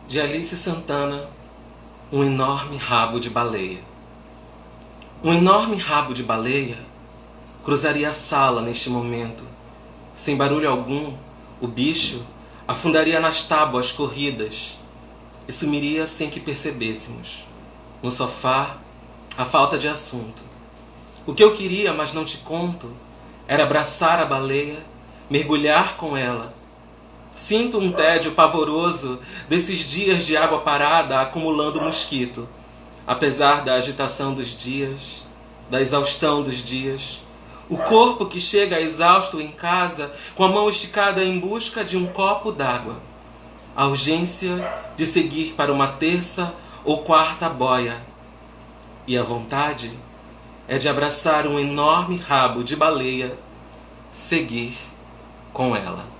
De Alice Santana, um enorme rabo de baleia. Um enorme rabo de baleia cruzaria a sala neste momento. Sem barulho algum, o bicho afundaria nas tábuas corridas e sumiria sem que percebêssemos. No sofá, a falta de assunto. O que eu queria, mas não te conto, era abraçar a baleia, mergulhar com ela. Sinto um tédio pavoroso desses dias de água parada acumulando mosquito. Apesar da agitação dos dias, da exaustão dos dias, o corpo que chega exausto em casa com a mão esticada em busca de um copo d'água. A urgência de seguir para uma terça ou quarta boia. E a vontade é de abraçar um enorme rabo de baleia, seguir com ela.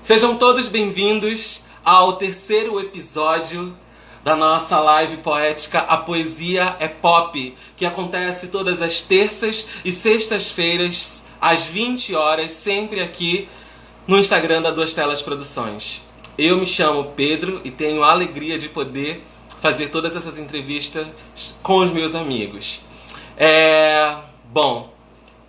Sejam todos bem-vindos ao terceiro episódio da nossa live poética A Poesia é Pop, que acontece todas as terças e sextas-feiras, às 20 horas, sempre aqui no Instagram da Duas Telas Produções. Eu me chamo Pedro e tenho a alegria de poder fazer todas essas entrevistas com os meus amigos. Bom,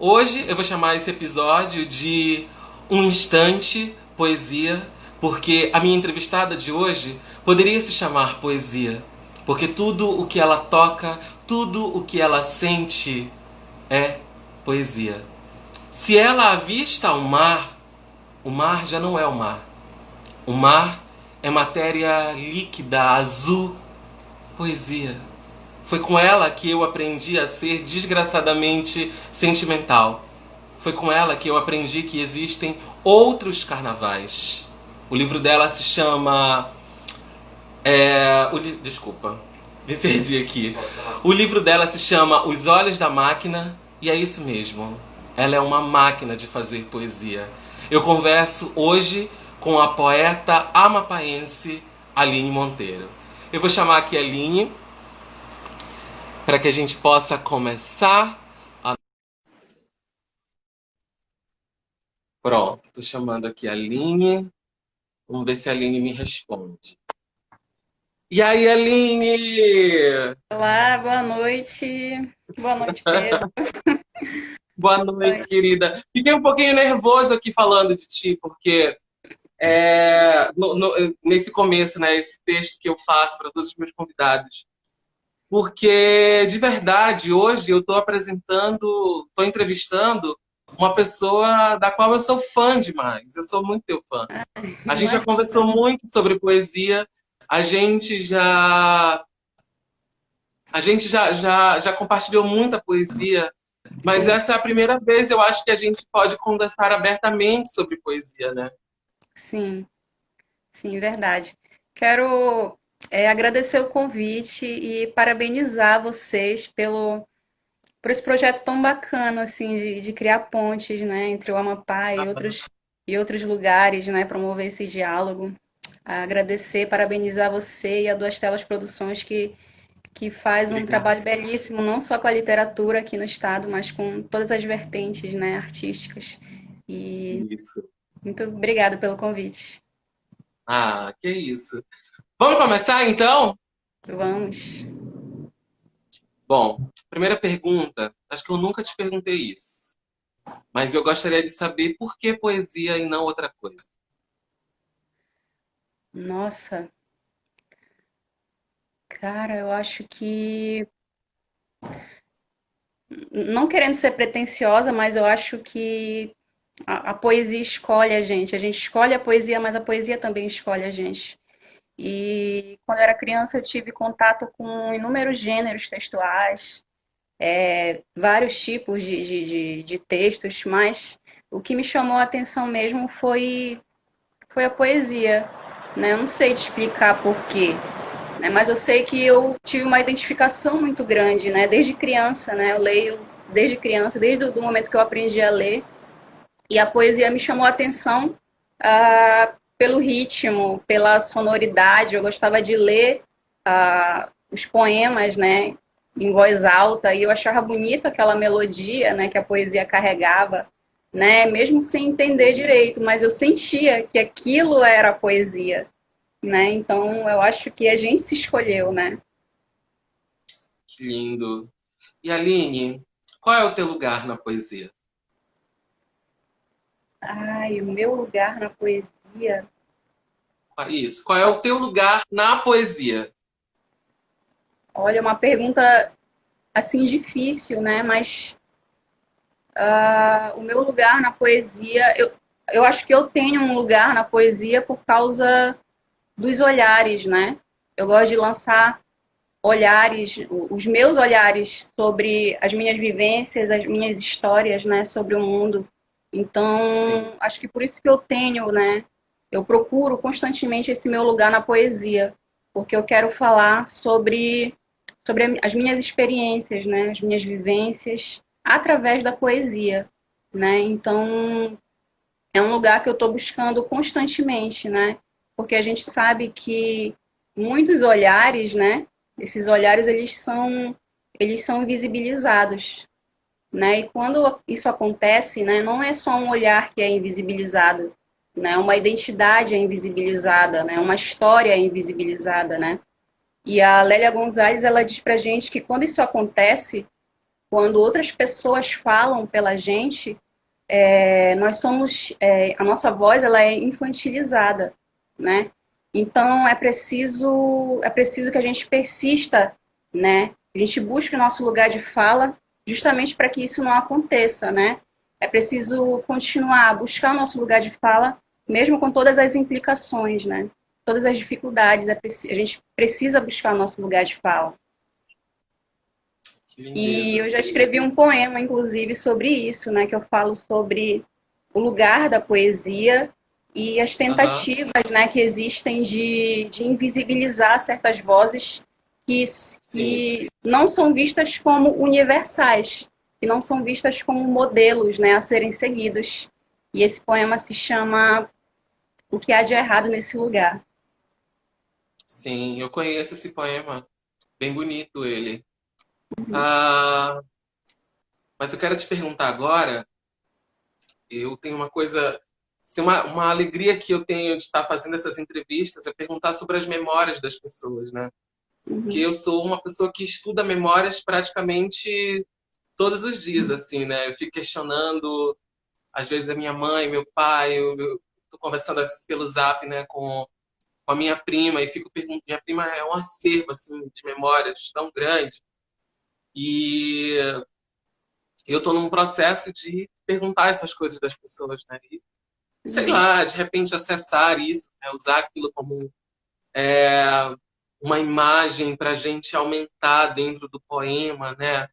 hoje eu vou chamar esse episódio de Um Instante Poesia, porque a minha entrevistada de hoje poderia se chamar Poesia, porque tudo o que ela toca, tudo o que ela sente é poesia. Se ela avista o mar já não é o mar. O mar é matéria líquida, azul, poesia. Foi com ela que eu aprendi a ser desgraçadamente sentimental. Foi com ela que eu aprendi que existem outros carnavais. O livro dela se chama... Desculpa, me perdi aqui. O livro dela se chama Os Olhos da Máquina, e é isso mesmo. Ela é uma máquina de fazer poesia. Eu converso hoje com a poeta amapaense Aline Monteiro. Eu vou chamar aqui a Aline para que a gente possa começar. Pronto, estou chamando aqui a Aline. Vamos ver se a Aline me responde. E aí, Aline? Olá, boa noite. Boa noite, Pedro. Boa noite, querida. Fiquei um pouquinho nervoso aqui falando de ti, porque nesse começo, né, esse texto que eu faço para todos os meus convidados. Porque, de verdade, hoje eu estou entrevistando uma pessoa da qual eu sou fã demais. Eu sou muito teu fã. A gente já conversou Imagina. muito sobre poesia, a gente já, já compartilhou muita poesia, mas Sim, essa é a primeira vez, eu acho, que a gente pode conversar abertamente sobre poesia, né? sim, sim, verdade. Quero agradecer o convite e parabenizar vocês por esse projeto tão bacana, assim, de criar pontes, né, entre o Amapá e outros lugares, né, promover esse diálogo. Agradecer, parabenizar você e a Duas Telas Produções que faz um Obrigado. trabalho belíssimo, não só com a literatura aqui no estado, mas com todas as vertentes, né, artísticas. E Isso. muito obrigada pelo convite. Ah, que isso. Vamos começar, então? Vamos. Bom, primeira pergunta, acho que eu nunca te perguntei isso, mas eu gostaria de saber por que poesia e não outra coisa. Nossa, cara, eu acho que, não querendo ser pretensiosa, mas eu acho que a poesia escolhe a gente. A gente escolhe a poesia, mas a poesia também escolhe a gente. E quando eu era criança, eu tive contato com inúmeros gêneros textuais, vários tipos de textos, mas o que me chamou a atenção mesmo foi a poesia. Né? Eu não sei te explicar por quê, né? Mas eu sei que eu tive uma identificação muito grande, né? Desde criança, né? Eu leio desde criança, desde o momento que eu aprendi a ler, e a poesia me chamou a atenção pelo ritmo, pela sonoridade. Eu gostava de ler os poemas, né, em voz alta, e eu achava bonita aquela melodia, né, que a poesia carregava, né, mesmo sem entender direito, mas eu sentia que aquilo era poesia, né? Então eu acho que a gente se escolheu, né? Que lindo. E Aline, qual é o teu lugar na poesia? Ai, o meu lugar na poesia. Isso, qual é o teu lugar na poesia? Olha, uma pergunta assim difícil, né? Mas o meu lugar na poesia, eu acho que eu tenho um lugar na poesia por causa dos olhares, né? Eu gosto de lançar olhares, os meus olhares sobre as minhas vivências, as minhas histórias, né, sobre o mundo. Sim, Então, acho que por isso que eu tenho, né, eu procuro constantemente esse meu lugar na poesia, porque eu quero falar sobre as minhas experiências, né, as minhas vivências através da poesia, né? Então, é um lugar que eu estou buscando constantemente, né? Porque a gente sabe que muitos olhares, né? Esses olhares eles são invisibilizados, né? E quando isso acontece, né? Não é só um olhar que é invisibilizado, né? Uma identidade é invisibilizada, né? Uma história é invisibilizada, né? E a Lélia Gonzalez ela diz pra gente que quando isso acontece, quando outras pessoas falam pela gente, nós somos, a nossa voz ela é infantilizada, né? Então é preciso que a gente persista, né? A gente busque o nosso lugar de fala, justamente para que isso não aconteça, né? É preciso continuar a buscar o nosso lugar de fala, mesmo com todas as implicações, né? Todas as dificuldades, a gente precisa buscar o nosso lugar de fala. que E lindeza. eu já escrevi um poema, inclusive, sobre isso, né? Que eu falo sobre o lugar da poesia e as Aham, tentativas, né, que existem de invisibilizar certas vozes sim. que não são vistas como universais, que não são vistas como modelos, né, a serem seguidos. E esse poema se chama O que há de errado nesse lugar. Sim, eu conheço esse poema. Bem bonito ele. Ah, mas eu quero te perguntar agora, eu tenho uma coisa, tem uma alegria que eu tenho de estar fazendo essas entrevistas, é perguntar sobre as memórias das pessoas, né? Porque Uhum, eu sou uma pessoa que estuda memórias praticamente todos os dias, assim, né? Eu fico questionando, às vezes, a minha mãe, meu pai, eu tô conversando assim, pelo Zap, né, com a minha prima, e fico perguntando, minha prima é um acervo, assim, de memórias tão grande, e eu tô num processo de perguntar essas coisas das pessoas, né? E, sei uhum. lá, de repente acessar isso, né? Usar aquilo como uma imagem para a gente aumentar dentro do poema, né?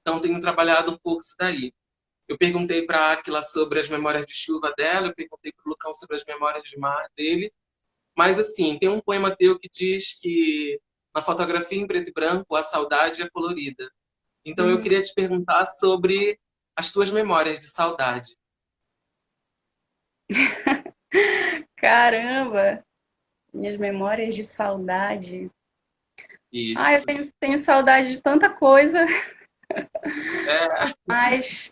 Então tenho trabalhado um pouco isso daí. Eu perguntei para a Aquila sobre as memórias de chuva dela, eu perguntei para o Lucão sobre as memórias de mar dele, mas assim, tem um poema teu que diz que na fotografia em preto e branco a saudade é colorida. Então eu Uhum. queria te perguntar sobre as tuas memórias de saudade. Caramba, minhas memórias de saudade. Ah, Isso. tenho saudade de tanta coisa, É, mas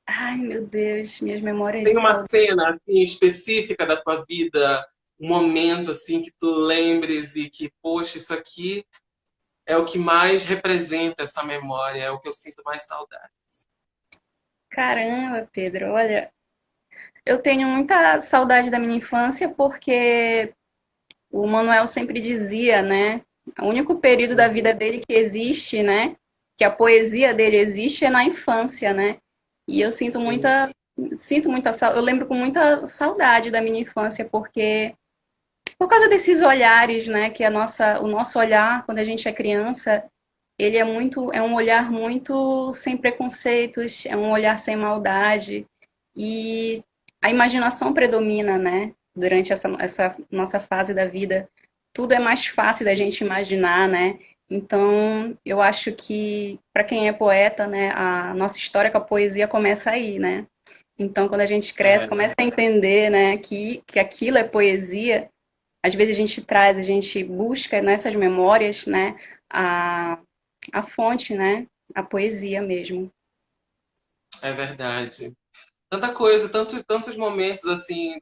ai, meu Deus, minhas memórias de tem uma saudade. cena assim específica da tua vida, um momento assim que tu lembres e que, poxa, isso aqui é o que mais representa essa memória, é o que eu sinto mais saudade. Caramba, Pedro, olha, eu tenho muita saudade da minha infância porque o Manuel sempre dizia, né? O único período da vida Uhum. dele que existe, né? Que a poesia dele existe é na infância, né? E eu Sim, sinto muita, eu lembro com muita saudade da minha infância porque por causa desses olhares, né? Que o nosso olhar quando a gente é criança ele é um olhar muito sem preconceitos, é um olhar sem maldade e a imaginação predomina, né? Durante essa nossa fase da vida, tudo é mais fácil da sim. gente imaginar, né? Então, eu acho que para quem é poeta, né, a nossa história com a poesia começa aí, né? Então, quando a gente cresce, É, começa a entender, né, que aquilo é poesia. Às vezes a gente traz, a gente busca nessas memórias, né, a, a fonte, né, a poesia mesmo. é verdade. Tanta coisa, tantos momentos assim,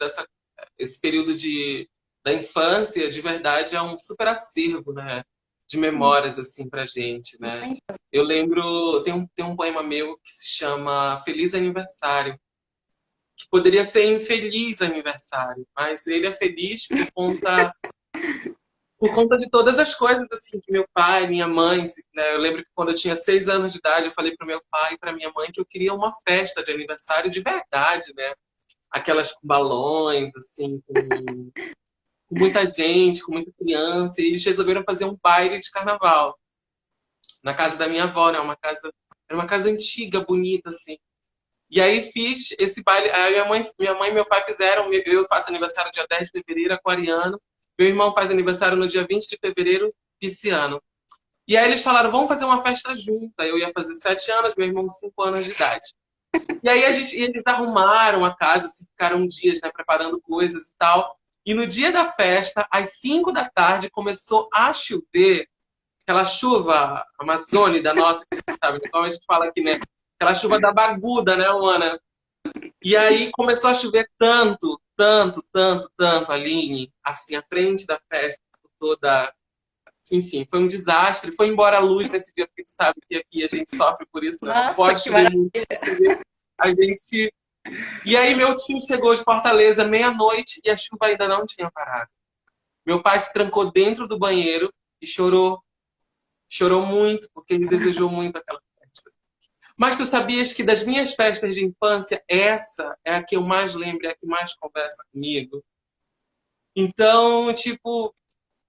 esse período de da infância, de verdade, é um super acervo, né? De memórias, assim, pra gente, né? Eu lembro, tem um poema meu que se chama Feliz Aniversário, que poderia ser Infeliz Aniversário, mas ele é feliz por conta de todas as coisas, assim, que meu pai, minha mãe, né? Eu lembro que quando eu tinha 6 anos de idade, eu falei para meu pai e para minha mãe que eu queria uma festa de aniversário de verdade, né? Aquelas com balões, assim, com muita gente, com muita criança, e eles resolveram fazer um baile de carnaval na casa da minha avó, né? Era uma casa antiga, bonita, assim. E aí fiz esse baile. Aí minha mãe e meu pai fizeram. Eu faço aniversário dia 10 de fevereiro, aquariano. Meu irmão faz aniversário no dia 20 de fevereiro, pisciano. E aí eles falaram, vamos fazer uma festa junta. Eu ia fazer 7 anos, meu irmão 5 anos de idade. E aí eles arrumaram a casa, assim, ficaram dias, né, preparando coisas e tal. E no dia da festa, às 5 da tarde, começou a chover, aquela chuva amazônica nossa, que você sabe, como a gente fala aqui, né? Aquela chuva da baguda, né, Luana? E aí começou a chover tanto, tanto, tanto, tanto, Aline, assim, à frente da festa toda. Enfim, foi um desastre. Foi embora a luz nesse dia, porque tu sabe que aqui a gente sofre por isso, né? Não Nossa, pode que chover muito. maravilha. Se chover, a gente. E aí meu tio chegou de Fortaleza meia-noite e a chuva ainda não tinha parado. Meu pai se trancou dentro do banheiro e chorou. Chorou muito, porque ele desejou muito aquela festa. Mas tu sabias que das minhas festas de infância, essa é a que eu mais lembro, é a que mais conversa comigo? Então, tipo,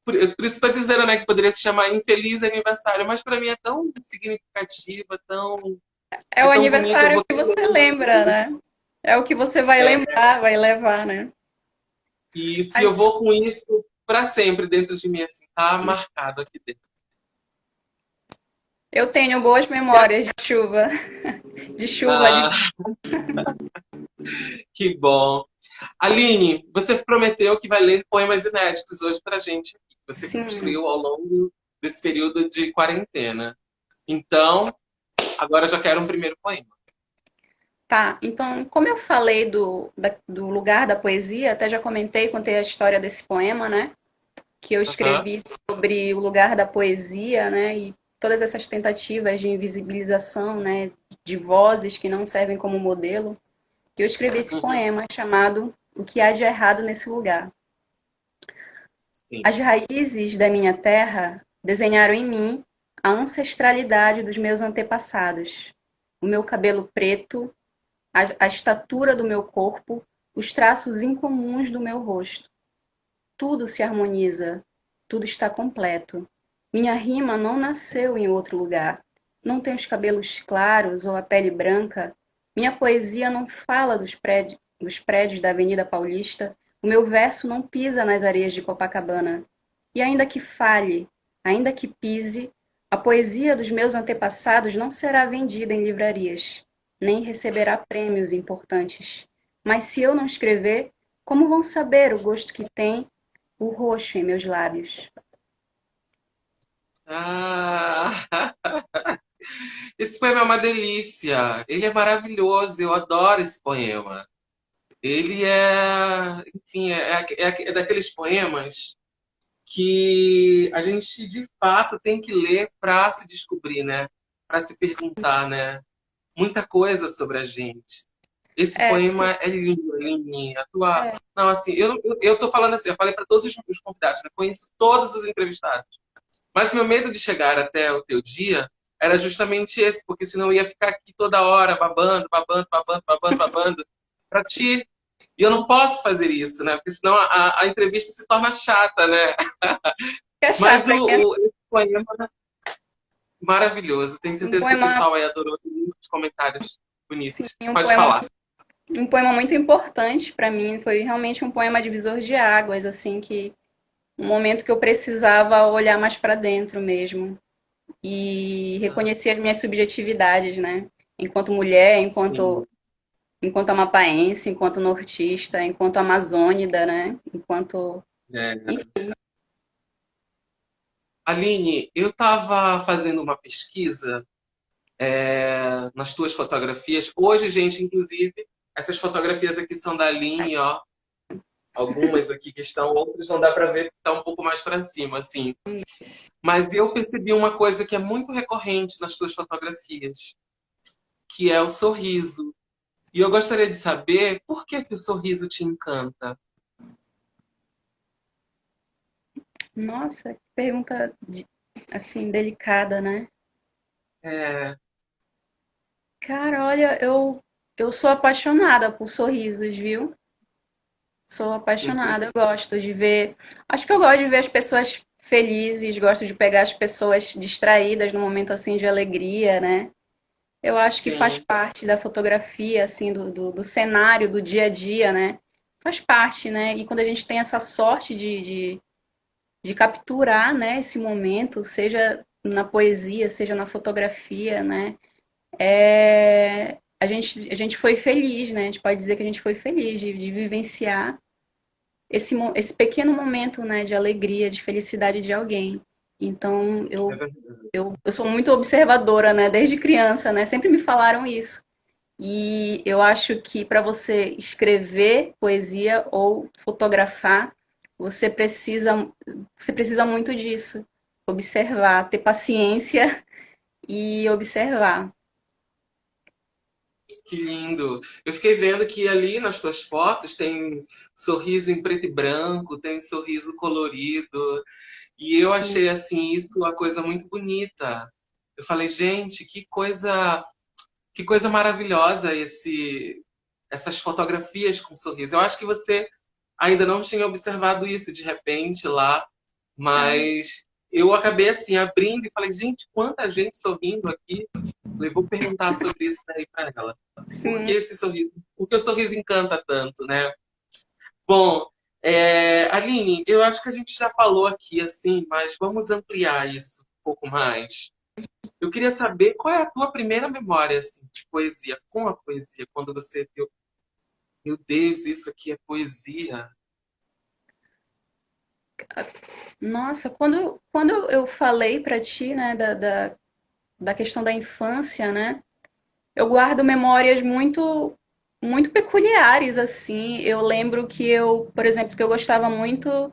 por isso estou dizendo, né, que poderia se chamar Infeliz Aniversário, mas para mim é tão significativa, É é o tão bonito. Eu aniversário vou que você lembra, né? É o que você vai lembrar, vai levar, né? e se eu Mas vou com isso para sempre dentro de mim, assim, tá marcado aqui dentro. eu tenho boas memórias de chuva, de chuva, de... Ah, que bom. Aline, você prometeu que vai ler poemas inéditos hoje pra gente aqui, que você Sim. construiu ao longo desse período de quarentena. Então, agora eu já quero um primeiro poema. Tá, então, como eu falei do lugar da poesia, até já comentei, contei a história desse poema, né? Que eu Aham, escrevi sobre o lugar da poesia, né? E todas essas tentativas de invisibilização, né? De vozes que não servem como modelo. Que eu escrevi esse uhum, poema chamado O que há de errado nesse lugar. sim. As raízes da minha terra desenharam em mim a ancestralidade dos meus antepassados. O meu cabelo preto, a estatura do meu corpo, os traços incomuns do meu rosto. Tudo se harmoniza, tudo está completo. Minha rima não nasceu em outro lugar. Não tenho os cabelos claros ou a pele branca. Minha poesia não fala dos prédios da Avenida Paulista. O meu verso não pisa nas areias de Copacabana. E ainda que fale, ainda que pise, a poesia dos meus antepassados não será vendida em livrarias, nem receberá prêmios importantes. Mas se eu não escrever, como vão saber o gosto que tem o roxo em meus lábios? Ah, esse poema é uma delícia. Ele é maravilhoso. Eu adoro esse poema. Ele é, enfim, é daqueles poemas que a gente de fato tem que ler para se descobrir, né? Para se perguntar, né? Muita coisa sobre a gente. Esse É, sim, poema é lindo, Aline. A tua. é, Não, assim, eu tô falando assim, eu falei para todos os convidados, né? Conheço todos os entrevistados. Mas meu medo de chegar até o teu dia era justamente esse, porque senão eu ia ficar aqui toda hora babando, babando, babando, babando, babando para ti. E eu não posso fazer isso, né? Porque senão a entrevista se torna chata, né? fica Mas chato. É esse poema é maravilhoso. Tenho um certeza que o poema, pessoal aí adorou. Tem muitos comentários sim, bonitos. Pode falar. um poema muito importante para mim. Foi realmente um poema divisor de águas, assim, que um momento que eu precisava olhar mais para dentro mesmo e Ah, reconhecer as minhas subjetividades, né? Enquanto mulher, sim. enquanto amapaense, enquanto nortista, enquanto amazônida, né? Enquanto, É. enfim, Aline, eu estava fazendo uma pesquisa nas tuas fotografias. Hoje, gente, inclusive, essas fotografias aqui são da Aline, ó. algumas aqui que estão, outras não dá para ver que está um pouco mais para cima, assim. Mas eu percebi uma coisa que é muito recorrente nas tuas fotografias, que é o sorriso. E eu gostaria de saber por que que o sorriso te encanta. Nossa, que pergunta assim delicada, né? É, Cara, olha, eu sou apaixonada por sorrisos, viu? Sou apaixonada, eu gosto de ver. Acho que eu gosto de ver as pessoas felizes, gosto de pegar as pessoas distraídas no momento assim de alegria, né? Eu acho que faz sim, parte da fotografia, assim, do cenário, do dia a dia, né? Faz parte, né? E quando a gente tem essa sorte de capturar, né, esse momento, seja na poesia, seja na fotografia, né? A gente foi feliz, né? A gente pode dizer que a gente foi feliz de vivenciar esse pequeno momento, né, de alegria, de felicidade de alguém. Então, é verdade. eu sou muito observadora, né, desde criança, né, sempre me falaram isso. E eu acho que para você escrever poesia ou fotografar, você precisa, você precisa muito disso. Observar, ter paciência e observar. Que lindo. Eu fiquei vendo que ali nas tuas fotos tem sorriso em preto e branco, tem sorriso colorido. E eu Sim, achei assim isso uma coisa muito bonita. Eu falei, gente, que coisa maravilhosa essas fotografias com sorriso. Eu acho que você ainda não tinha observado isso de repente lá, ah, mas eu acabei assim abrindo e falei, gente, quanta gente sorrindo aqui. Falei, vou perguntar sobre isso daí para ela. Por que sim. esse sorriso? Por que o sorriso encanta tanto, né? Bom, Aline, eu acho que a gente já falou aqui, assim, mas vamos ampliar isso um pouco mais. Eu queria saber qual é a tua primeira memória, assim, de poesia, com a poesia, quando você viu, meu Deus, isso aqui é poesia. Nossa, quando eu falei para ti, né, da questão da infância, né, eu guardo memórias muito peculiares, assim. Eu lembro que por exemplo, que eu gostava muito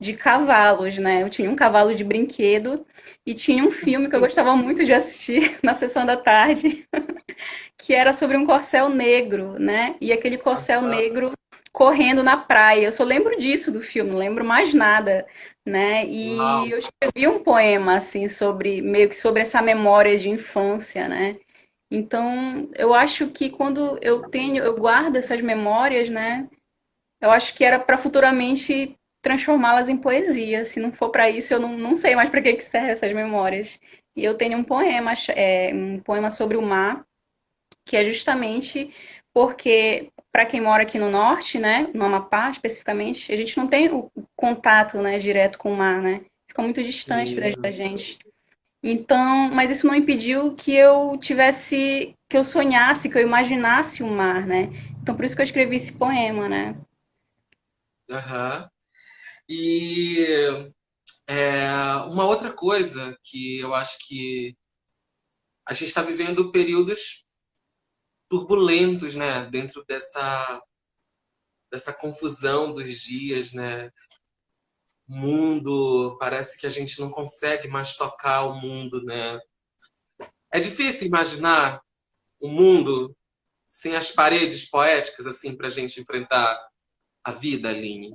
de cavalos, né? Eu tinha um cavalo de brinquedo e tinha um filme que eu gostava muito de assistir na sessão da tarde, que era sobre um corcel negro, né? E aquele corcel Aham. negro correndo na praia. Eu só lembro disso do filme, não lembro mais nada, né? E Uau. eu escrevi um poema assim sobre meio que sobre essa memória de infância, né? Então, eu acho que quando eu guardo essas memórias, né? Eu acho que era para futuramente transformá-las em poesia. Se não for para isso, eu não sei mais para que servem essas memórias. E eu tenho um poema sobre o mar, que é justamente porque, para quem mora aqui no norte, né, no Amapá especificamente, a gente não tem o contato, né, direto com o mar, né? Fica muito distante da Sim. gente. Então, mas isso não impediu que eu sonhasse, que eu imaginasse o mar, né? Então, por isso que eu escrevi esse poema, né? Aham. E uma outra coisa que eu acho que a gente está vivendo períodos turbulentos, né? Dentro dessa confusão dos dias, né? Mundo, parece que a gente não consegue mais tocar o mundo, né? É difícil imaginar um mundo sem as paredes poéticas, assim, para a gente enfrentar a vida, Aline.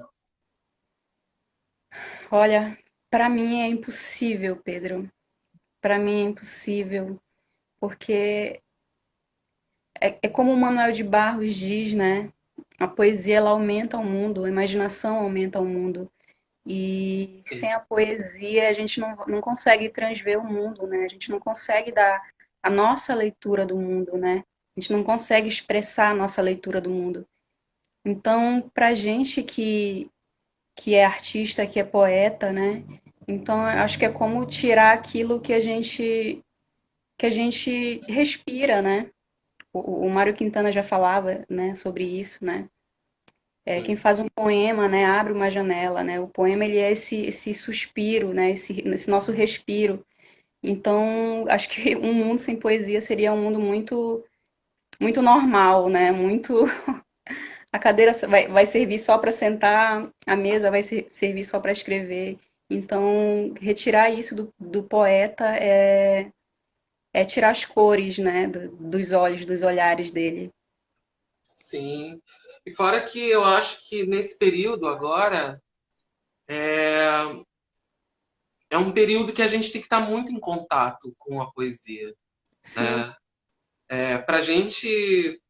Olha, para mim é impossível, Pedro. Para mim é impossível, porque é como o Manuel de Barros diz, né? A poesia ela aumenta o mundo, a imaginação aumenta o mundo. E Sim. sem a poesia a gente não consegue transver o mundo, né? A gente não consegue dar a nossa leitura do mundo, né? A gente não consegue expressar a nossa leitura do mundo. Então, pra gente que é artista, que é poeta, né? Então, eu acho que é como tirar aquilo que a gente respira, né? O Mário Quintana já falava, né, sobre isso, né? É, quem faz um poema, né, abre uma janela, né? O poema ele é esse suspiro, né? Esse nosso respiro. Então, acho que um mundo sem poesia seria um mundo muito normal, né? Muito A cadeira vai servir só para sentar, a mesa vai servir só para escrever. Então, retirar isso do poeta é tirar as cores, né, dos olhos, dos olhares dele. Sim. E fora que eu acho que nesse período agora é um período que a gente tem que estar muito em contato com a poesia, Sim, né? Para a gente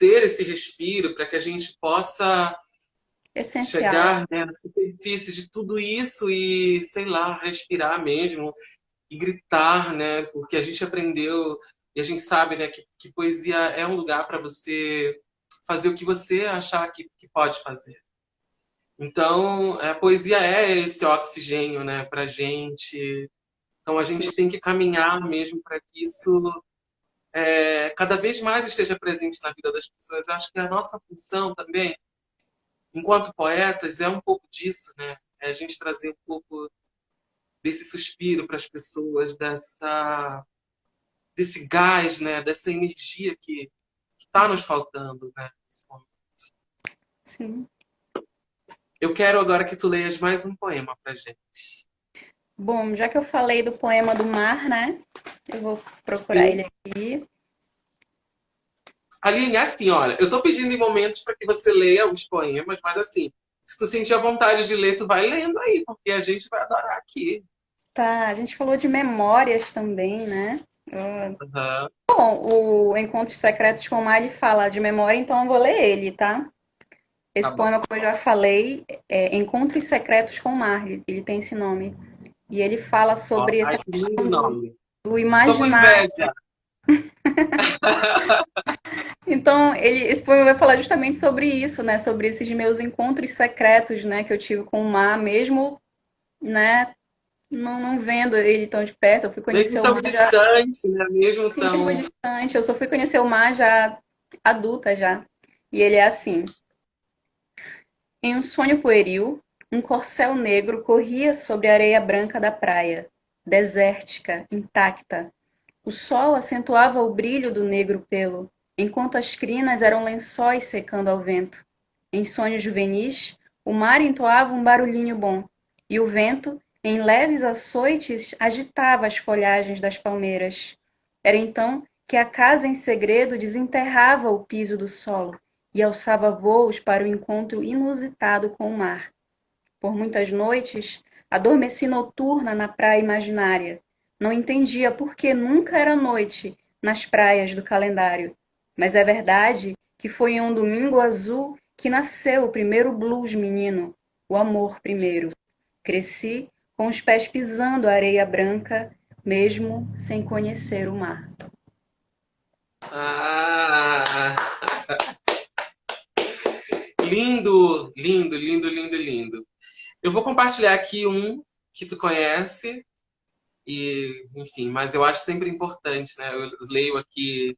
ter esse respiro, para que a gente possa essencial. chegar, né, na superfície de tudo isso e, sei lá, respirar mesmo e gritar, né? Porque a gente aprendeu e a gente sabe, né, que poesia é um lugar para você fazer o que você achar que pode fazer. Então, a poesia é esse oxigênio, né, para gente. Então, a Sim, gente tem que caminhar mesmo para que isso cada vez mais esteja presente na vida das pessoas. Eu acho que a nossa função também, enquanto poetas, é um pouco disso, né? É a gente trazer um pouco desse suspiro para as pessoas, desse gás, né? Dessa energia que está nos faltando, né? Nesse momento. sim. Eu quero agora que tu leias mais um poema para gente. Bom, já que eu falei do poema do mar, né? Eu vou procurar Sim. ele aqui. Aline, é assim, olha, eu tô pedindo em momentos para que você leia os poemas, mas assim, se tu sentir a vontade de ler, tu vai lendo aí, porque a gente vai adorar aqui. Tá, a gente falou de memórias também, né? Aham. Bom, o Encontros Secretos com o Mar, ele fala de memória, então eu vou ler ele, tá? Tá Esse bom. poema, como eu já falei, é Encontros Secretos com o Mar, ele tem esse nome. E ele fala Ó, sobre essa ai, que lindo questão nome. do Tô com imaginário. inveja. Então, esse poema vai falar justamente sobre isso, né? Sobre esses meus encontros secretos, né? Que eu tive com o mar, mesmo, né? Não vendo ele tão de perto. Eu fui conhecer Mesmo o tão mar já, distante, né? Mesmo sim, mesmo tão. distante. Eu só fui conhecer o mar já adulta já. E ele é assim. Em um sonho pueril, um corcel negro corria sobre a areia branca da praia, desértica, intacta. O sol acentuava o brilho do negro pelo, enquanto as crinas eram lençóis secando ao vento. Em sonhos juvenis, o mar entoava um barulhinho bom, e o vento, em leves açoites, agitava as folhagens das palmeiras. Era então que a casa em segredo desenterrava o piso do solo e alçava voos para o encontro inusitado com o mar. Por muitas noites, adormeci noturna na praia imaginária. Não entendia por que nunca era noite nas praias do calendário. Mas é verdade que foi em um domingo azul que nasceu o primeiro blues menino, o amor primeiro. Cresci com os pés pisando a areia branca, mesmo sem conhecer o mar. Ah! Lindo, lindo, lindo, lindo, lindo. Eu vou compartilhar aqui um que tu conhece, e, enfim, mas eu acho sempre importante, né? Eu leio aqui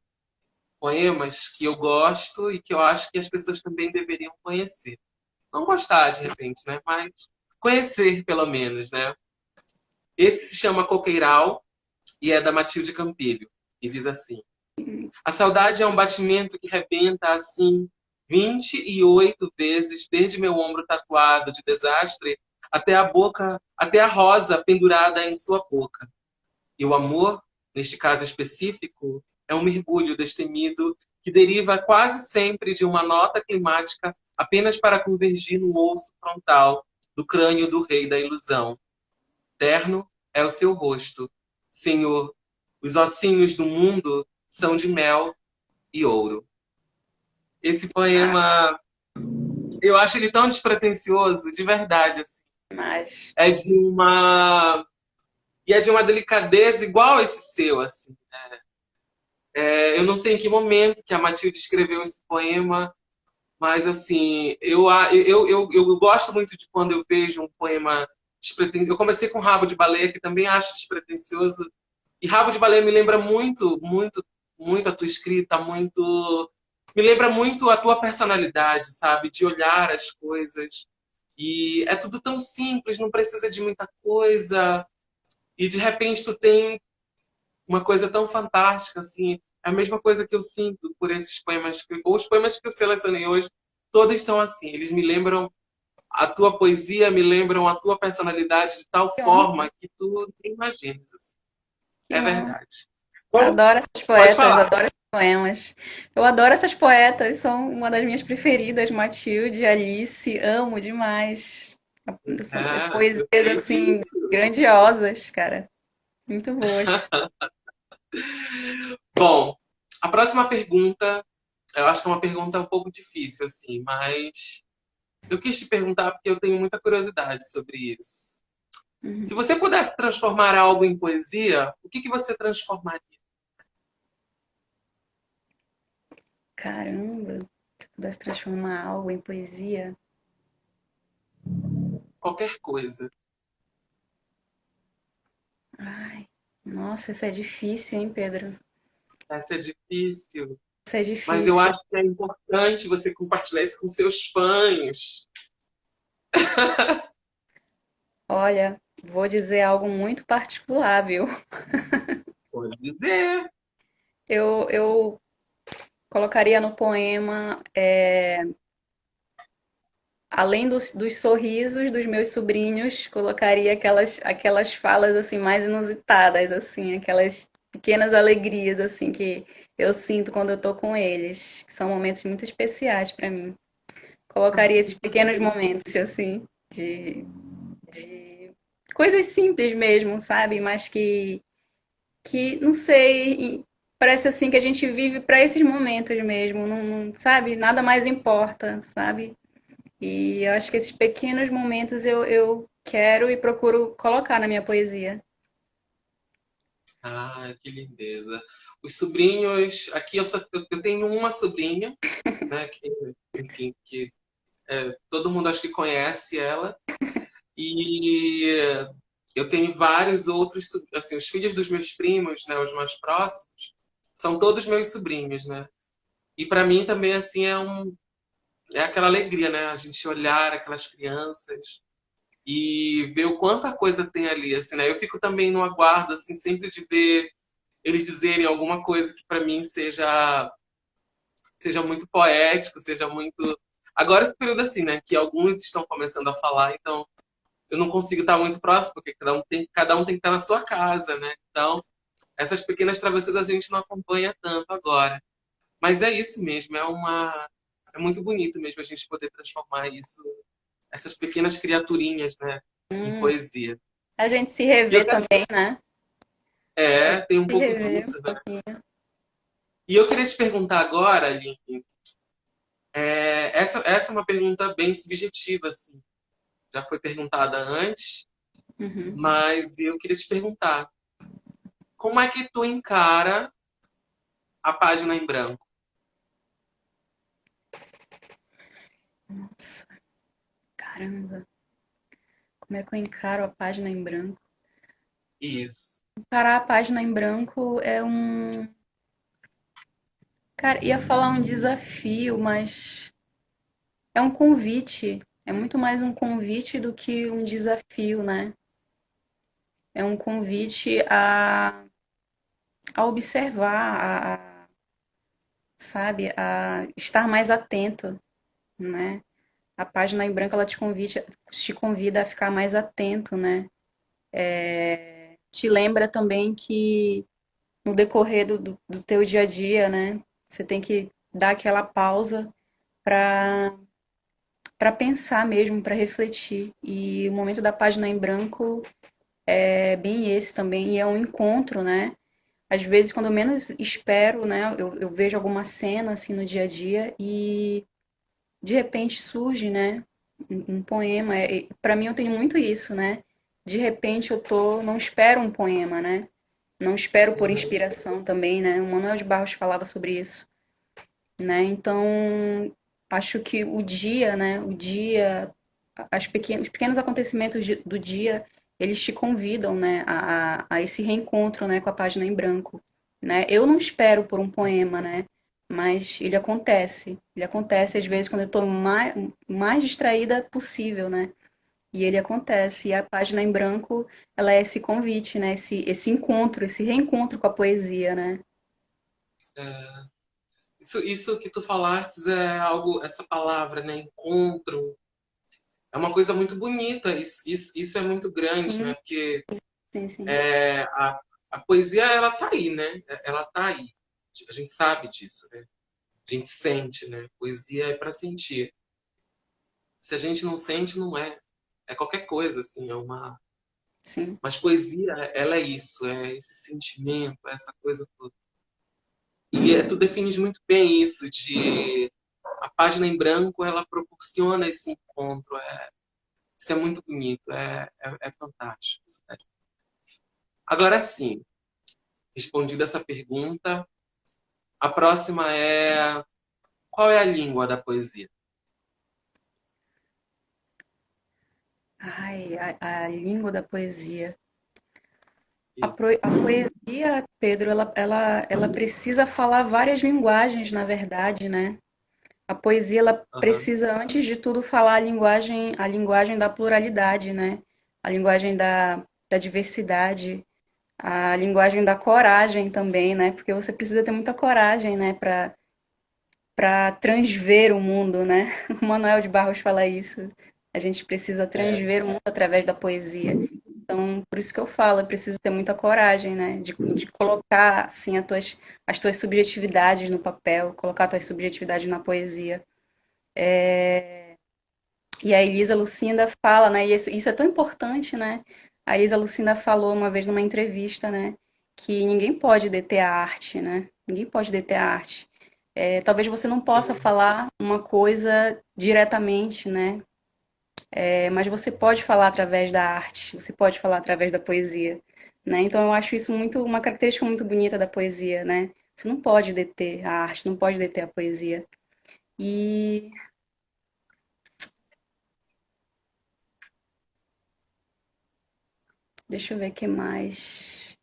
poemas que eu gosto e que eu acho que as pessoas também deveriam conhecer. Não gostar, de repente, né? Mas conhecer, pelo menos, né? Esse se chama Coqueiral e é da Matilde Campilho. E diz assim: a saudade é um batimento que rebenta assim 28 vezes, desde meu ombro tatuado de desastre até a boca, até a rosa pendurada em sua boca. E o amor, neste caso específico, é um mergulho destemido que deriva quase sempre de uma nota climática apenas para convergir no osso frontal do crânio do rei da ilusão. Terno é o seu rosto. Senhor, os ossinhos do mundo são de mel e ouro. Esse poema, eu acho ele tão despretensioso, de verdade, assim. Mas, É de uma e é de uma delicadeza igual esse seu, assim. Eu não sei em que momento que a Matilde escreveu esse poema, mas assim, eu gosto muito de quando eu vejo um poema despretensioso. Eu comecei com Rabo de Baleia, que também acho despretensioso. E Rabo de Baleia me lembra muito, muito, muito a tua escrita, muito. Me lembra muito a tua personalidade, sabe? De olhar as coisas. E é tudo tão simples, não precisa de muita coisa. E de repente tu tem uma coisa tão fantástica, assim. É a mesma coisa que eu sinto por esses poemas, ou os poemas que eu selecionei hoje. todos são assim. Eles me lembram, a tua poesia me lembram a tua personalidade de tal Que honra, forma que tu nem imaginas, assim. que É honra. verdade. Bom, Adoro essas pode poetas, falar. adoro esses poemas. Eu adoro essas poetas, são uma das minhas preferidas, Matilde, Alice, amo demais. São poesias Eu sei assim disso. grandiosas, cara, muito boas. Bom, a próxima pergunta, eu acho que é uma pergunta um pouco difícil, assim, mas eu quis te perguntar porque eu tenho muita curiosidade sobre isso. Se Uhum. você pudesse transformar algo em poesia, o que você transformaria? Caramba, se pudesse transformar algo em poesia. Qualquer coisa. Ai, nossa, isso é difícil, hein, Pedro? Essa é difícil, Isso é mas eu difícil. acho que é importante você compartilhar isso com seus fãs. Olha, vou dizer algo muito particular, viu? Pode dizer. Eu colocaria no poema, além dos sorrisos dos meus sobrinhos, colocaria aquelas falas assim mais inusitadas, assim, aquelas pequenas alegrias assim que eu sinto quando eu tô com eles, que são momentos muito especiais para mim. Colocaria esses pequenos momentos assim de coisas simples mesmo, sabe? Mas que não sei, parece assim que a gente vive para esses momentos mesmo, sabe? Nada mais importa, sabe? E eu acho que esses pequenos momentos eu quero e procuro colocar na minha poesia. Ah, que lindeza. Os sobrinhos, aqui eu tenho uma sobrinha, né, que, enfim, que todo mundo acho que conhece ela, e eu tenho vários outros, assim, os filhos dos meus primos, né, os mais próximos, são todos meus sobrinhos, né? E para mim também assim é aquela alegria, né? A gente olhar aquelas crianças e ver o quanta coisa tem ali, assim, né? Eu fico também no aguardo assim sempre de ver eles dizerem alguma coisa que para mim seja muito poético, seja muito. Agora esse período assim, né? Que alguns estão começando a falar, então eu não consigo estar muito próximo, porque cada um tem que estar na sua casa, né? Então, essas pequenas travessuras a gente não acompanha tanto agora. Mas é isso mesmo, é muito bonito mesmo a gente poder transformar isso, essas pequenas criaturinhas, né, em Hum, poesia. a gente se E eu rever quero, também, né? tem um Se pouco rever um disso, né? pouquinho. E eu queria te perguntar agora, Aline, essa é uma pergunta bem subjetiva, assim. Já foi perguntada antes, Uhum. mas eu queria te perguntar, como é que tu encara a página em branco? Nossa, caramba. Como é que eu encaro a página em branco? Isso. Encarar a página em branco é um. Cara, ia falar um desafio, mas é um convite. É muito mais um convite do que um desafio, né? É um convite a observar, sabe, a estar mais atento, né? A página em branco ela te convida a ficar mais atento, né? Te lembra também que no decorrer do teu dia a dia, né? Você tem que dar aquela pausa para pensar mesmo, para refletir. E o momento da página em branco é bem esse também, e é um encontro, né? Às vezes, quando eu menos espero, né, eu vejo alguma cena assim no dia a dia e de repente surge, né, um poema. Para mim, eu tenho muito isso, né? De repente, não espero um poema, né? Não espero por Uhum. inspiração também, né? O Manuel de Barros falava sobre isso, né? Então, acho que o dia, né? O dia, os pequenos acontecimentos do dia, eles te convidam, né? A esse reencontro, né? Com a página em branco, né? Eu não espero por um poema, né? Mas ele acontece. Ele acontece às vezes quando eu estou mais distraída possível, né? E ele acontece. E a página em branco, ela é esse convite, né? Esse encontro, esse reencontro com a poesia, né? Isso que tu falaste é algo, essa palavra, né? Encontro. É uma coisa muito bonita. Isso é muito grande, né? Sim, Porque sim, sim. é, a poesia, ela tá aí, né? Ela tá aí. A gente sabe disso, né? A gente sente, né? Poesia é para sentir. Se a gente não sente, não é. É qualquer coisa, assim. Sim, Mas poesia, ela é isso. É esse sentimento, é essa coisa toda. E tu defines muito bem isso de a página em branco, ela proporciona esse encontro. Isso é muito bonito, é fantástico. Agora sim, respondida essa pergunta, a próxima é: qual é a língua da poesia? ai, a língua da poesia. Isso. A poesia, Pedro, ela precisa falar várias linguagens, na verdade, né? A poesia, ela Aham. precisa, antes de tudo, falar a linguagem da pluralidade, né? A linguagem da diversidade, a linguagem da coragem também, né? Porque você precisa ter muita coragem, né? Para transver o mundo, né? O Manuel de Barros fala isso. A gente precisa É, transver o mundo através da poesia. Então, por isso que eu falo, é preciso ter muita coragem, né? De colocar, assim, as tuas subjetividades no papel, colocar as tuas subjetividades na poesia. E a Elisa Lucinda fala, né? E isso é tão importante, né? A Elisa Lucinda falou uma vez numa entrevista, né? Que ninguém pode deter a arte, né? Ninguém pode deter a arte. É, talvez você não possa sim. falar uma coisa diretamente, né? É, mas você pode falar através da arte, você pode falar através da poesia, né? Então eu acho isso muito uma característica muito bonita da poesia, né? Você não pode deter a arte, não pode deter a poesia. E deixa eu ver o que mais.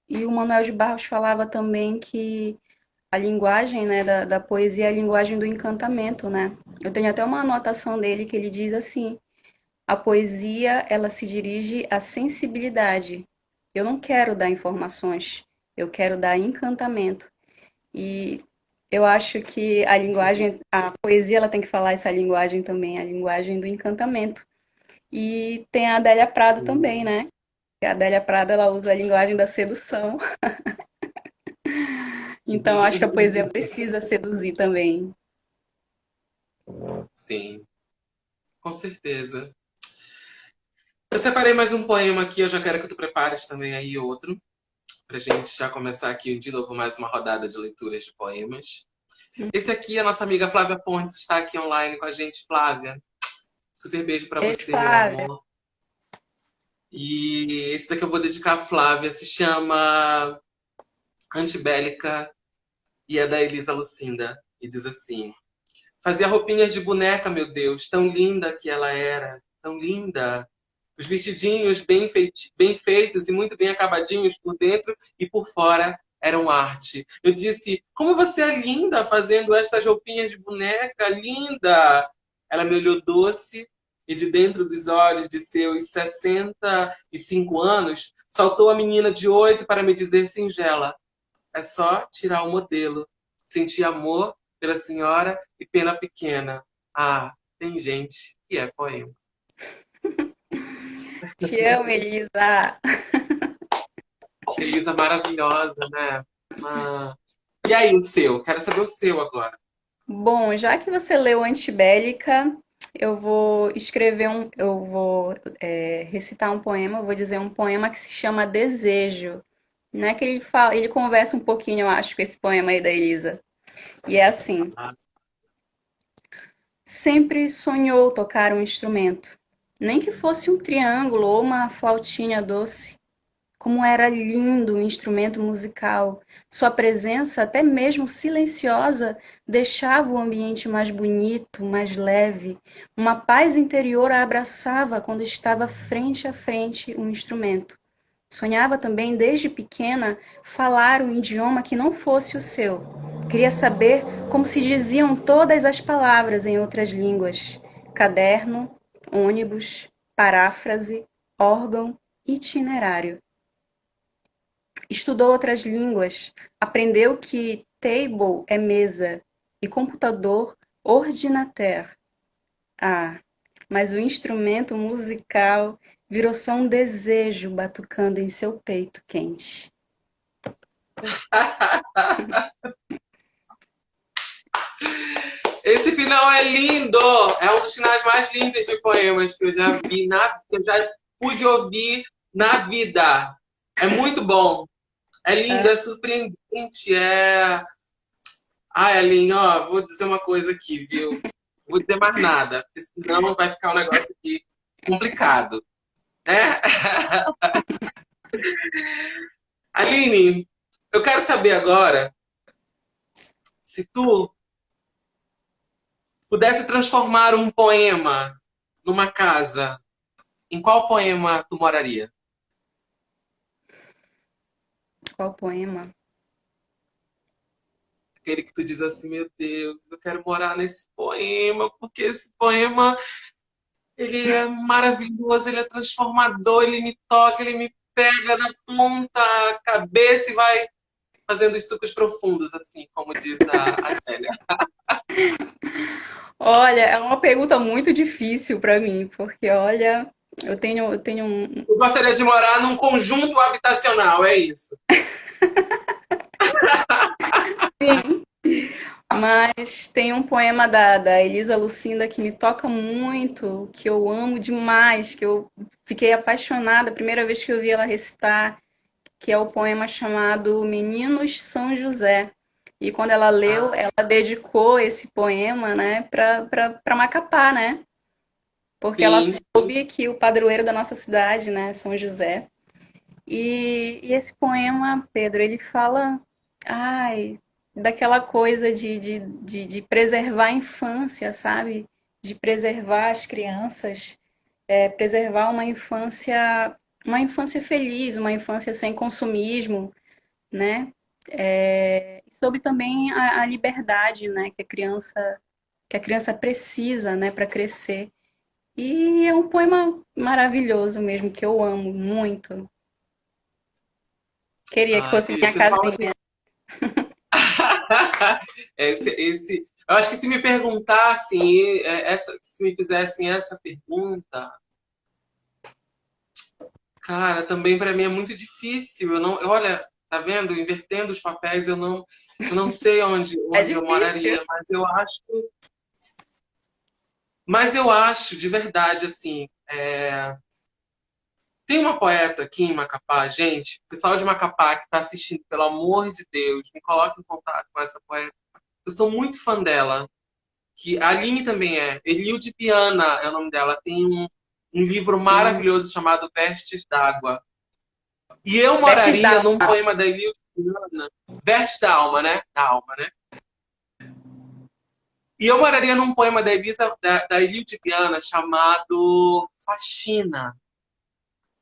E o Manuel de Barros falava também que a linguagem, né, da poesia é a linguagem do encantamento, né? Eu tenho até uma anotação dele que ele diz assim: a poesia, ela se dirige à sensibilidade. Eu não quero dar informações, eu quero dar encantamento. E eu acho que a linguagem, a poesia, ela tem que falar essa linguagem também, a linguagem do encantamento. E tem a Adélia Prado também, Sim. né? A Adélia Prado, ela usa a linguagem da sedução. Então, eu acho que a poesia precisa seduzir também. Sim, com certeza. Eu separei mais um poema aqui, eu já quero que tu prepares também aí outro, pra gente já começar aqui de novo mais uma rodada de leituras de poemas. Esse aqui, a nossa amiga Flávia Pontes está aqui online com a gente. Flávia, super beijo pra Beijo, você, meu Flávia. amor. E esse daqui eu vou dedicar a Flávia, se chama Antibélica e é da Elisa Lucinda. E diz assim: fazia roupinhas de boneca, meu Deus, tão linda que ela era, tão linda. Os vestidinhos bem feitos e muito bem acabadinhos por dentro e por fora eram arte. Eu disse: como você é linda fazendo estas roupinhas de boneca, linda! Ela me olhou doce e de dentro dos olhos de seus 65 anos saltou a menina de 8 para me dizer singela: é só tirar o modelo. Senti amor pela senhora e pena pequena. Ah, tem gente que é poema. Te amo, Elisa. Elisa maravilhosa, né? Ah. E aí, o seu? Quero saber o seu agora. Bom, já que você leu Antibélica, eu vou recitar um poema, eu vou dizer um poema que se chama Desejo, né? Que ele fala, ele conversa um pouquinho, eu acho, com esse poema aí da Elisa. E é assim: Ah, sempre sonhou tocar um instrumento, nem que fosse um triângulo ou uma flautinha doce. Como era lindo o instrumento musical. Sua presença, até mesmo silenciosa, deixava o ambiente mais bonito, mais leve. Uma paz interior a abraçava quando estava frente a frente um instrumento. Sonhava também, desde pequena, falar um idioma que não fosse o seu. Queria saber como se diziam todas as palavras em outras línguas: caderno, ônibus, paráfrase, órgão, itinerário. estudou outras línguas, aprendeu que table é mesa e computador ordinateur. Ah, mas o instrumento musical virou só um desejo batucando em seu peito quente. Esse final é lindo! É um dos finais mais lindos de poemas que eu já vi, que eu já pude ouvir na vida. É muito bom. É lindo, Ah, é surpreendente, é... Ah, Aline, ó, vou dizer uma coisa aqui, viu? Não vou dizer mais nada, porque senão vai ficar um negócio aqui complicado, né? Aline, eu quero saber agora se tu pudesse transformar um poema numa casa, em qual poema tu moraria? qual poema? Aquele que tu diz assim, meu Deus, eu quero morar nesse poema, porque esse poema, ele é maravilhoso, ele é transformador, ele me toca, ele me pega da ponta à cabeça e vai fazendo os sucos profundos, assim, como diz a Adélia. Olha, é uma pergunta muito difícil para mim, porque olha, eu tenho Eu gostaria de morar num conjunto habitacional, é isso. mas tem um poema da Elisa Lucinda que me toca muito, que eu amo demais, que eu fiquei apaixonada a primeira vez que eu vi ela recitar, que é o poema chamado Meninos São José. E quando ela leu, Ah, ela dedicou esse poema, né, para Macapá, né? Porque ela sim. soube que o padroeiro da nossa cidade, né, São José. E esse poema, Pedro, ele fala, ai, daquela coisa de preservar a infância, sabe? De preservar as crianças, preservar uma infância feliz, uma infância sem consumismo, né? E sobre também a liberdade, né? Que a criança precisa, né? Para crescer. E é um poema maravilhoso mesmo, que eu amo muito. Queria que Ah, fosse minha o pessoal casinha. eu acho que se me perguntassem, se me fizessem essa pergunta, cara, também para mim é muito difícil. Olha, tá vendo? Invertendo os papéis, eu não sei É onde eu difícil. moraria, mas eu acho de verdade assim. Tem uma poeta aqui em Macapá, gente, o pessoal de Macapá que está assistindo, pelo amor de Deus, me coloque em contato com essa poeta. Eu sou muito fã dela. Que a Aline também é. Elilde Piana é o nome dela. Tem um livro Sim. maravilhoso chamado Vestes d'Água. E eu Vestes moraria da num poema da Elilde Piana, Vestes da Alma, né? Da alma, né? E eu moraria num poema da Elilde Piana chamado Faxina.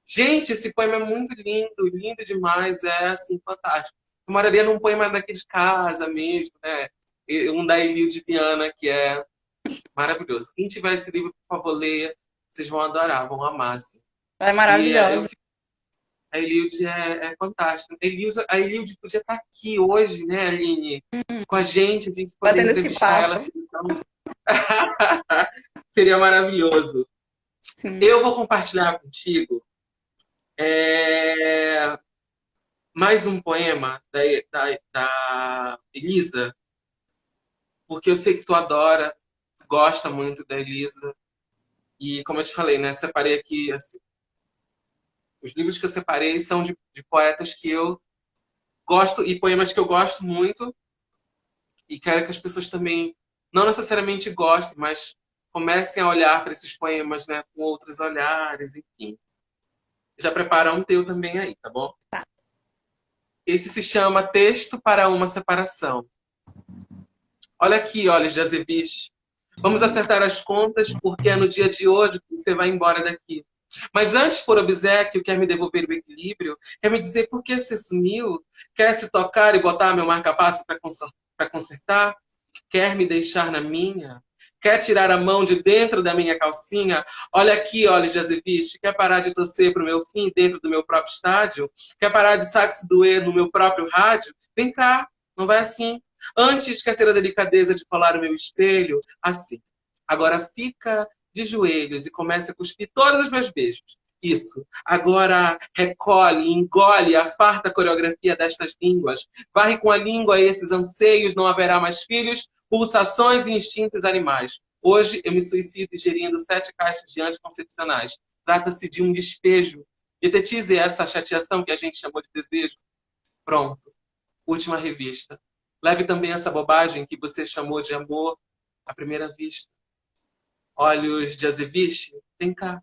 Gente, esse poema é muito lindo, lindo demais, é assim, fantástico. Eu moraria num poema daqui de casa mesmo, né? Um da Elilde Piana, que é maravilhoso. Quem tiver esse livro, por favor, leia. Vocês vão adorar, vão amar. Assim. é E maravilhosa. a Eliud é fantástica. A Eliud podia estar aqui hoje, né, Aline? Com a gente poder Batendo esse entrevistar ela. papo. Aqui. Então, seria maravilhoso. Sim. Eu vou compartilhar contigo é, mais um poema da Elisa, porque eu sei que tu adora, tu gosta muito da Elisa. E como eu te falei, né, separei aqui assim, os livros que eu separei são de poetas que eu gosto e poemas que eu gosto muito e quero que as pessoas também não necessariamente gostem, mas comecem a olhar para esses poemas, né, com outros olhares, enfim. Já prepara um teu também aí, tá bom? Esse se chama Texto para uma Separação. Olha aqui, olhos de Azebiche. Vamos acertar as contas, porque é no dia de hoje que você vai embora daqui. Mas antes, por obséquio, quer me devolver o equilíbrio? Quer me dizer por que você sumiu? Quer se tocar e botar meu marca-passo para consertar? Quer me deixar na minha? Quer tirar a mão de dentro da minha calcinha? Olha aqui, olhos de azeviche. Quer parar de torcer pro meu fim dentro do meu próprio estádio? Quer parar de sax doer no meu próprio rádio? Vem cá, não vai assim. Antes quer ter a delicadeza de colar o meu espelho? Assim. Agora fica de joelhos e comece a cuspir todos os meus beijos. Isso. Agora recolhe, engole a farta coreografia destas línguas. Varre com a língua esses anseios, não haverá mais filhos, pulsações e instintos animais. Hoje eu me suicido ingerindo 7 caixas de anticoncepcionais. Trata-se de um despejo. Detetize essa chateação que a gente chamou de desejo. Pronto. Última revista. Leve também essa bobagem que você chamou de amor à primeira vista. Olhos de azeviche, vem cá.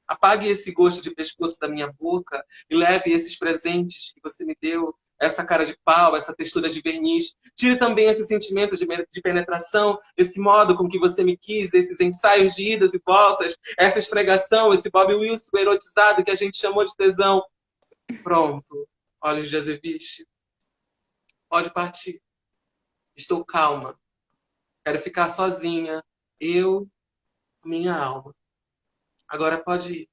Apague esse gosto de pescoço da minha boca e leve esses presentes que você me deu, essa cara de pau, essa textura de verniz. Tire também esse sentimento de penetração, esse modo com que você me quis, esses ensaios de idas e voltas, essa esfregação, esse Bob Wilson erotizado que a gente chamou de tesão. Pronto, olhos de azeviche. Pode partir. Estou calma. Quero ficar sozinha. Eu, minha alma. Agora pode ir.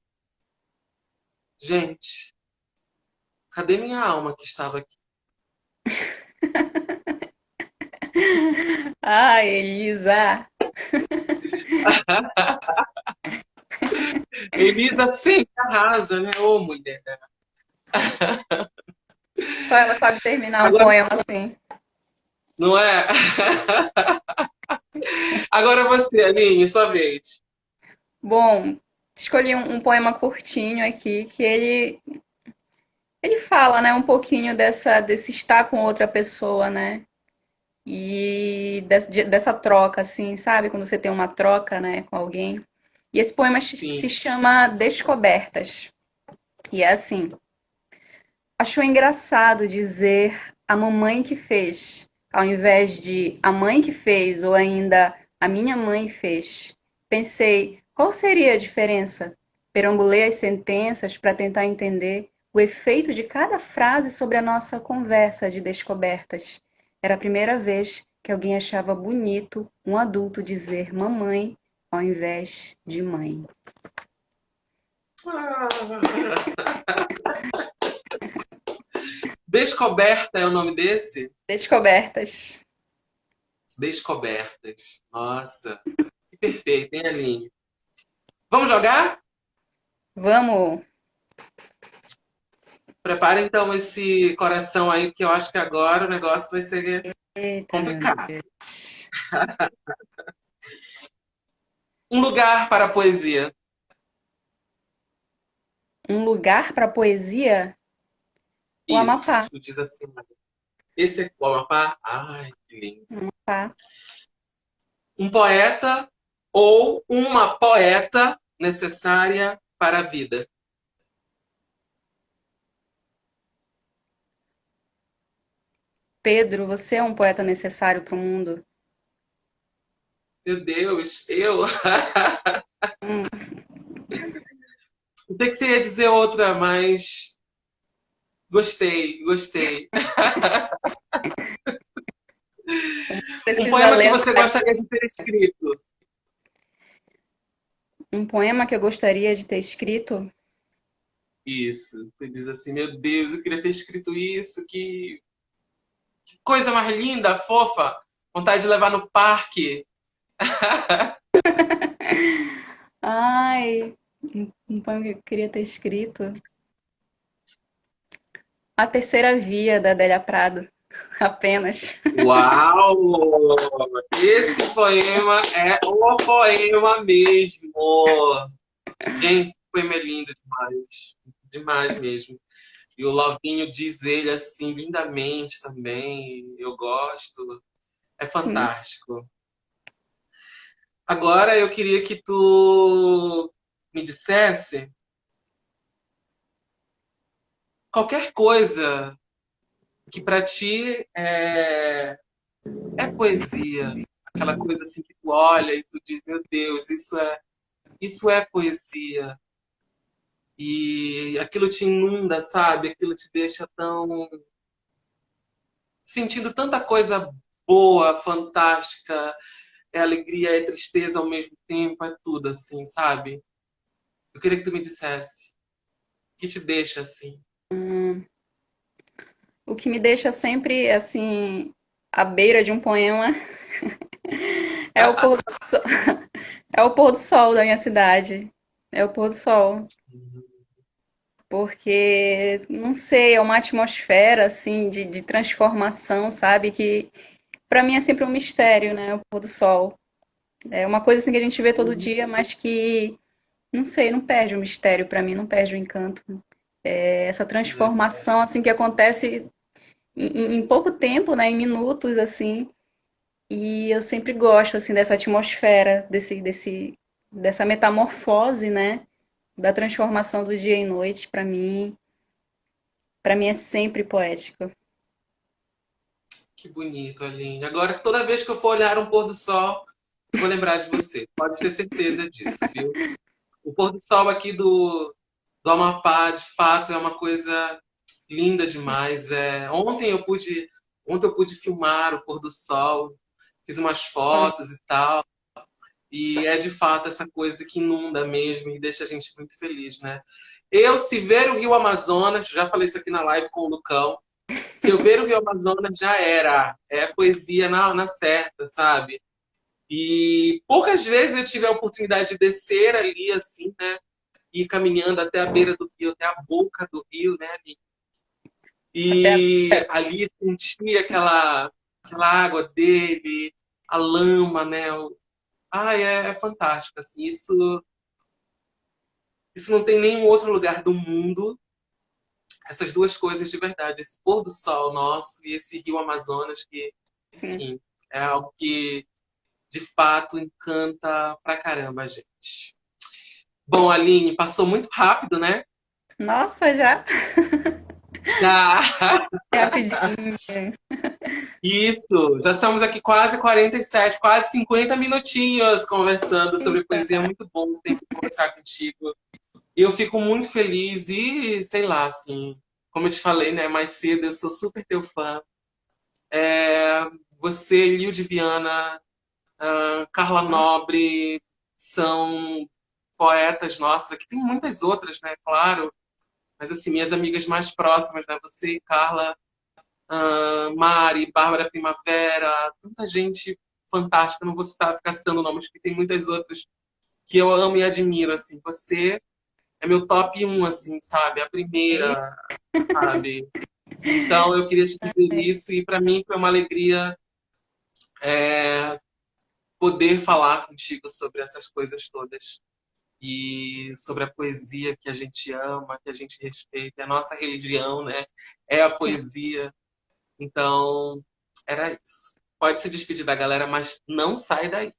Gente, cadê minha alma que estava aqui? Ai, Elisa, Elisa sempre arrasa, né? Ô, mulher. só ela sabe terminar um Agora, poema assim. não é? Agora você, Aline, sua vez. Bom, escolhi um poema curtinho aqui que ele fala, né, um pouquinho desse estar com outra pessoa, né? E dessa troca, assim, sabe? Quando você tem uma troca, né, com alguém. E esse poema se Sim. chama Descobertas. E é assim: achou engraçado dizer a mamãe que fez, ao invés de a mãe que fez ou ainda a minha mãe fez. Pensei, qual seria a diferença? Perambulei as sentenças para tentar entender o efeito de cada frase sobre a nossa conversa de descobertas. Era a primeira vez que alguém achava bonito um adulto dizer mamãe ao invés de mãe. Ah. Descoberta é o nome desse? Descobertas. Descobertas. Nossa, que perfeito, hein, Aline? Vamos jogar? Vamos. Prepara então esse coração aí, que eu acho que agora o negócio vai ser Eita, meu complicado. Deus. Um lugar para a poesia. Um lugar para poesia? O Isso, Amapá. tu diz assim. Esse é o Amapá? Ai, que lindo. Amapá. Um poeta ou uma poeta necessária para a vida. Pedro, você é um poeta necessário para o mundo. Meu Deus, eu. Hum, Pensei que você ia dizer outra, mas gostei, gostei. Um pesquisa poema que lenta. você gostaria de ter escrito. Um poema que eu gostaria de ter escrito. Isso. Tu diz assim, meu Deus, eu queria ter escrito isso, que coisa mais linda, fofa. Vontade de levar no parque. Ai, um poema que eu queria ter escrito. A Terceira Via, da Adélia Prado. Apenas. Uau! Esse poema é o poema mesmo. Gente, esse poema é lindo demais. Demais mesmo. E o Lovinho diz ele assim lindamente também. Eu gosto. É Sim. fantástico. Agora eu queria que tu me dissesse qualquer coisa que pra ti é poesia. Aquela coisa assim que tu olha e tu diz, meu Deus, isso é poesia. E aquilo te inunda, sabe? Aquilo te deixa tão sentindo tanta coisa boa, fantástica. é alegria, é tristeza ao mesmo tempo, é tudo assim, sabe? Eu queria que tu me dissesse, o que te deixa assim? O que me deixa sempre, assim, à beira de um poema é o pôr do sol, é o pôr do sol da minha cidade. É o pôr do sol. Porque, não sei, é uma atmosfera, assim, de transformação, sabe? Que pra mim é sempre um mistério, né? O pôr do sol. É uma coisa assim que a gente vê todo dia, mas que, não sei, não perde o mistério pra mim, não perde o encanto. É essa transformação, assim, que acontece em pouco tempo, né? Em minutos, assim. E eu sempre gosto, assim, dessa atmosfera, dessa metamorfose, né? Da transformação do dia em noite, pra mim é sempre poético. Que bonito, Aline. Agora, toda vez que eu for olhar um pôr do sol, eu vou lembrar de você. Pode ter certeza disso, viu? O pôr do sol aqui do Amapá, de fato, é uma coisa linda demais. Ontem eu pude filmar o pôr do sol, fiz umas fotos e tal. E é de fato essa coisa que inunda mesmo e deixa a gente muito feliz, né? Eu, se ver o Rio Amazonas, já falei isso aqui na live com o Lucão, se eu ver o Rio Amazonas já era. É poesia na certa, sabe? E poucas vezes eu tive a oportunidade de descer ali, assim, né? Ir caminhando até a beira do rio, até a boca do rio, né? Até E ali sentir aquela água dele, a lama, né? Ai, é fantástico, assim. Isso não tem nenhum outro lugar do mundo. Essas duas coisas de verdade, esse pôr do sol nosso e esse rio Amazonas, que, assim, enfim, é algo que de fato encanta pra caramba a gente. Bom, Aline, passou muito rápido, né? nossa, já Já. é rapidinho. Isso, já estamos aqui quase 47, quase 50 minutinhos conversando sobre Eita. poesia. Muito bom sempre conversar contigo. E eu fico muito feliz e, sei lá, assim, como eu te falei, né, mais cedo, eu sou super teu fã. É, você, Lil de Viana, Carla Nobre, são poetas nossas. Aqui tem muitas outras, né, claro. Mas, assim, minhas amigas mais próximas, né, você, Carla, Mari, Bárbara Primavera, tanta gente fantástica. Eu não vou ficar citando nomes, porque tem muitas outras que eu amo e admiro, assim. Você é meu top um assim, sabe? A primeira, sabe? Então eu queria te dizer isso e para mim foi uma alegria poder falar contigo sobre essas coisas todas e sobre a poesia que a gente ama, que a gente respeita, é a nossa religião, né? É a Sim, poesia. Então era isso. Pode se despedir da galera, mas não sai daí.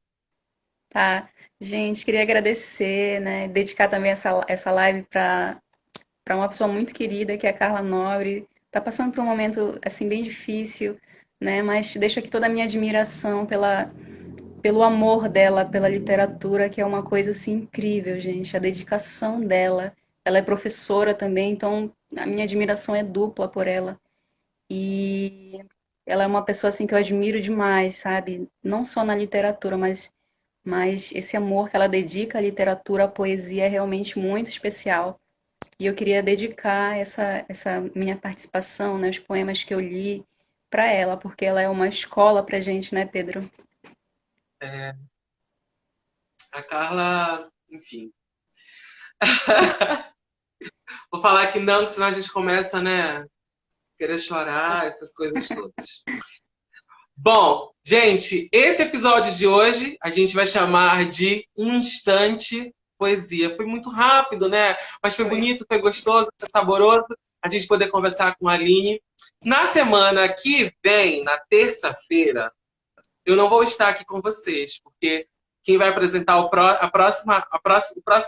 tá. Gente, queria agradecer, né? Dedicar também essa live para uma pessoa muito querida, que é a Carla Nobre. Tá passando por um momento, assim, bem difícil, né? Mas deixo aqui toda a minha admiração pelo amor dela, pela literatura, que é uma coisa, assim, incrível, gente. A dedicação dela. Ela é professora também, então a minha admiração é dupla por ela. E ela é uma pessoa assim que eu admiro demais, sabe? Não só na literatura, mas esse amor que ela dedica à literatura, à poesia é realmente muito especial. E eu queria dedicar essa minha participação, né, os poemas que eu li para ela, porque ela é uma escola pra gente, né, Pedro? É, a Carla, enfim. Vou falar que não, que senão a gente começa, né? Querer chorar, essas coisas todas. Bom, gente, esse episódio de hoje a gente vai chamar de Um Instante Poesia. Foi muito rápido, né? Mas foi Foi. bonito, foi gostoso, foi saboroso a gente poder conversar com a Aline. Na semana que vem, na terça-feira, eu não vou estar aqui com vocês, porque quem vai apresentar o próximo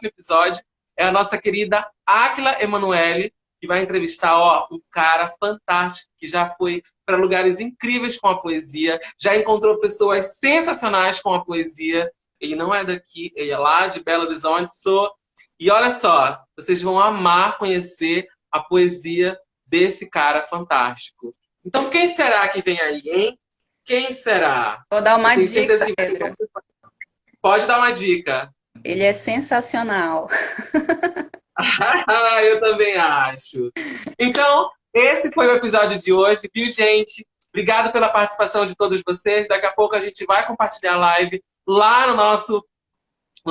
episódio é a nossa querida Áquila Emanuele, que vai entrevistar um cara fantástico que já foi para lugares incríveis com a poesia, já encontrou pessoas sensacionais com a poesia. Ele não é daqui, ele é lá de Belo Horizonte. E olha só, vocês vão amar conhecer a poesia desse cara fantástico. Então, quem será que vem aí, hein? Quem será? Vou dar uma Eu tenho dica, certeza que Pedro. pode dar uma dica. Ele é sensacional. Eu também acho. Então, esse foi o episódio de hoje, viu, gente? Obrigado pela participação de todos vocês. Daqui a pouco a gente vai compartilhar a live lá no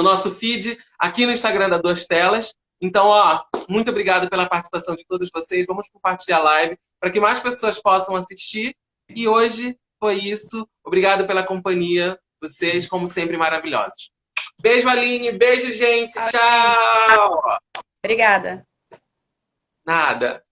nosso feed, aqui no Instagram da Duas Telas. Então, ó, muito obrigado pela participação de todos vocês. Vamos compartilhar a live para que mais pessoas possam assistir. E hoje foi isso. Obrigado pela companhia. Vocês, como sempre, maravilhosos. Beijo, Aline. Beijo, gente. Tchau, gente. Tchau. Obrigada. Nada.